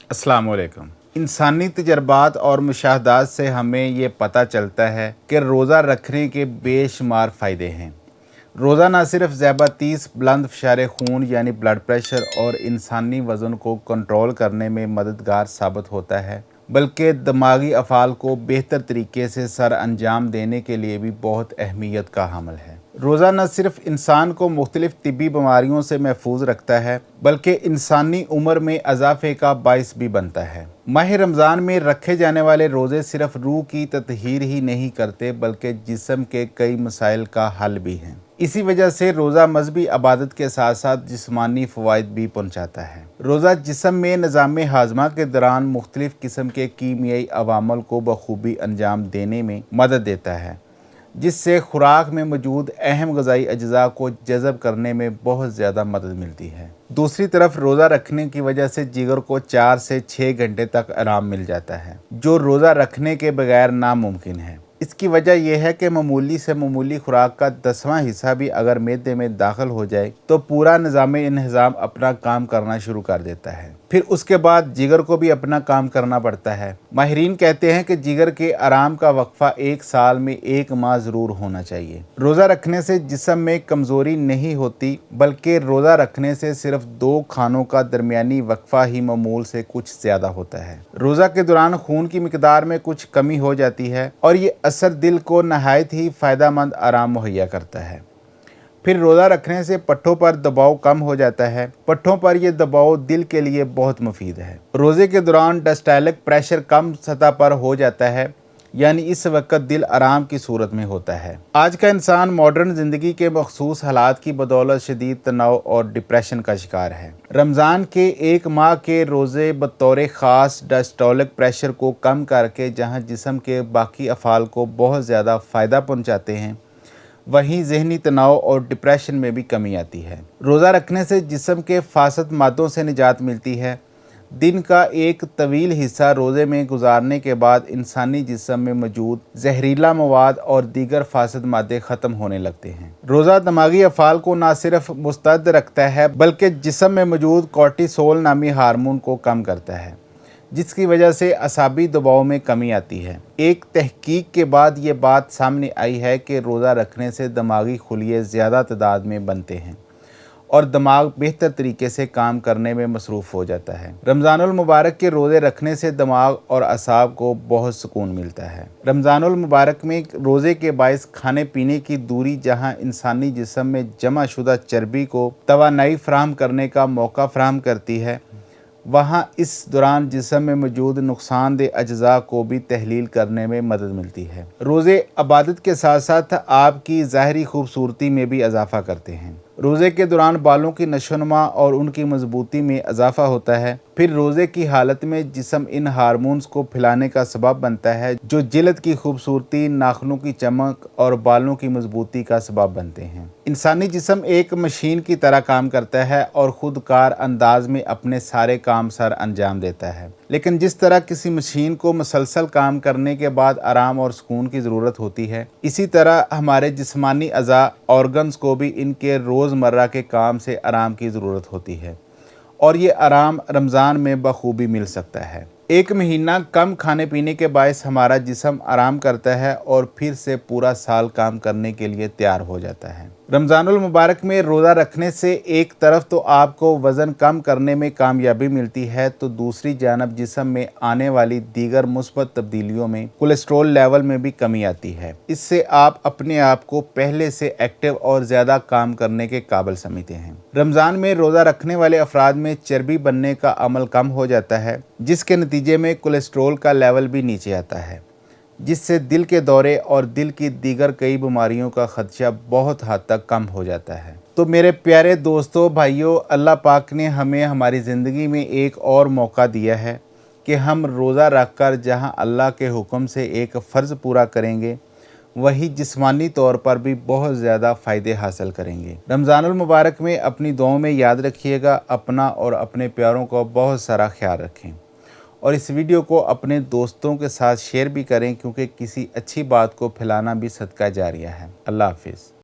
अस्सलाम वालेकुम। इंसानी तजर्बात और मुशाहदात से हमें ये पता चलता है कि रोज़ा रखने के बेशुमार फ़ायदे हैं। रोज़ा न सिर्फ ज़्यादतीस, बुलंद फ़शार खून यानी ब्लड प्रेशर और इंसानी वज़न को कंट्रोल करने में मददगार साबित होता है, बल्कि दिमागी अफ़ाल को बेहतर तरीके से सर अंजाम देने के लिए भी बहुत अहमियत का हामिल है। रोज़ा न सिर्फ इंसान को मुख्तलिफ़ तिब्बी बीमारियों से महफूज रखता है, बल्कि इंसानी उम्र में इजाफ़े का बाइस भी बनता है। माह रमज़ान में रखे जाने वाले रोज़े सिर्फ रूह की ततहीर ही नहीं करते, बल्कि जिस्म के कई मसाइल का हल भी हैं। इसी वजह से रोज़ा मजहबी इबादत के साथ साथ जिस्मानी फ़वाइद भी पहुँचाता है। रोज़ा जिस्म में निज़ाम हाज़मा के दौरान मुख्तलिफ़ किस्म के कीमियाई अवामल को बखूबी अंजाम देने में मदद देता है, जिससे खुराक में मौजूद अहम ग़िज़ाई अज्जा को जज़ब करने में बहुत ज़्यादा मदद मिलती है। दूसरी तरफ रोज़ा रखने की वजह से जिगर को 4 से 6 घंटे तक आराम मिल जाता है, जो रोज़ा रखने के बगैर नामुमकिन है। इसकी वजह यह है कि मामूली से मामूली खुराक का 10वां हिस्सा भी अगर मैदे में दाखिल हो जाए तो पूरा निज़ाम अपना काम करना शुरू कर देता है। फिर उसके बाद जिगर को भी अपना काम करना पड़ता है। माहिरीन कहते हैं कि जिगर के आराम का वक्फा 1 साल में 1 माह ज़रूर होना चाहिए। रोज़ा रखने से जिस्म में कमज़ोरी नहीं होती, बल्कि रोज़ा रखने से सिर्फ 2 खानों का दरमियानी वक्फा ही मामूल से कुछ ज़्यादा होता है। रोज़ा के दौरान खून की मिकदार में कुछ कमी हो जाती है और ये असर दिल को नहायत ही फ़ायदेमंद आराम मुहैया करता है। फिर रोज़ा रखने से पट्ठों पर दबाव कम हो जाता है। पट्ठों पर यह दबाव दिल के लिए बहुत मुफीद है। रोज़े के दौरान डायस्टोलिक प्रेशर कम सतह पर हो जाता है, यानी इस वक्त दिल आराम की सूरत में होता है। आज का इंसान मॉडर्न ज़िंदगी के मखसूस हालात की बदौलत शदीद तनाव और डिप्रेशन का शिकार है। रमज़ान के 1 माह के रोज़े बतौर ख़ास डायस्टोलिक प्रेशर को कम करके जहाँ जिस्म के बाकी अफ़ाल को बहुत ज़्यादा फ़ायदा पहुँचाते हैं, वहीं ज़हनी तनाव और डिप्रेशन में भी कमी आती है। रोज़ा रखने से जिस्म के फासद मादों से निजात मिलती है। दिन का एक तवील हिस्सा रोज़े में गुजारने के बाद इंसानी जिस्म में मौजूद जहरीला मवाद और दीगर फासद मादे ख़त्म होने लगते हैं। रोज़ा दिमागी अफ़ाल को न सिर्फ मुस्तैद रखता है, बल्कि जिस्म में मौजूद कॉर्टिसोल नामी हार्मोन को कम करता है, जिसकी वजह से असाबी दबाव में कमी आती है। एक तहकीक के बाद ये बात सामने आई है कि रोज़ा रखने से दिमागी खुलिये ज़्यादा तादाद में बनते हैं और दिमाग बेहतर तरीके से काम करने में मसरूफ़ हो जाता है। रमज़ानुल मुबारक के रोज़े रखने से दिमाग और असाब को बहुत सुकून मिलता है। रमज़ानुल मुबारक में रोज़े के बायस खाने पीने की दूरी जहाँ इंसानी जिस्म में जमा शुदा चर्बी को तवानाई फ़राहम करने का मौका फ़राहम करती है, वहाँ इस दौरान जिस्म में मौजूद नुकसानदेह अज्जा को भी तहलील करने में मदद मिलती है। रोज़े इबादत के साथ साथ आपकी ज़ाहरी खूबसूरती में भी इजाफ़ा करते हैं। रोज़े के दौरान बालों की नशोनुमा और उनकी मजबूती में इजाफ़ा होता है। फिर रोज़े की हालत में जिस्म इन हार्मोन्स को फैलाने का सबब बनता है, जो जिल्द की खूबसूरती, नाखूनों की चमक और बालों की मजबूती का सबब बनते हैं। इंसानी जिस्म एक मशीन की तरह काम करता है और ख़ुदकार अंदाज में अपने सारे काम सर अंजाम देता है, लेकिन जिस तरह किसी मशीन को मुसलसल काम करने के बाद आराम और सुकून की ज़रूरत होती है, इसी तरह हमारे जिस्मानी अज़ा ऑर्गन्स को भी इनके रोज़मर्रा के काम से आराम की ज़रूरत होती है, और ये आराम रमज़ान में बखूबी मिल सकता है। 1 महीना कम खाने पीने के बायस हमारा जिस्म आराम करता है और फिर से पूरा साल काम करने के लिए तैयार हो जाता है। रमज़ानुल मुबारक में रोज़ा रखने से एक तरफ तो आपको वज़न कम करने में कामयाबी मिलती है, तो दूसरी जानब जिस्म में आने वाली दीगर मुस्बत तब्दीलियों में कोलेस्ट्रॉल लेवल में भी कमी आती है। इससे आप अपने आप को पहले से एक्टिव और ज़्यादा काम करने के काबिल समझते हैं। रमज़ान में रोज़ा रखने वाले अफराद में चर्बी बनने का अमल कम हो जाता है, जिसके नतीजे में कोलेस्ट्रॉल का लेवल भी नीचे आता है, जिससे दिल के दौरे और दिल की दीगर कई बीमारियों का खदशा बहुत हद तक कम हो जाता है। तो मेरे प्यारे दोस्तों, भाइयों, अल्लाह पाक ने हमें हमारी ज़िंदगी में एक और मौका दिया है कि हम रोज़ा रख कर जहाँ अल्लाह के हुक्म से एक फ़र्ज़ पूरा करेंगे, वही जिस्मानी तौर पर भी बहुत ज़्यादा फ़ायदे हासिल करेंगे। रमज़ानुल मुबारक में अपनी दुआओं में याद रखिएगा, अपना और अपने प्यारों का बहुत सारा ख्याल रखें, और इस वीडियो को अपने दोस्तों के साथ शेयर भी करें, क्योंकि किसी अच्छी बात को फैलाना भी सदका जारिया है। अल्लाह हाफ़िज़।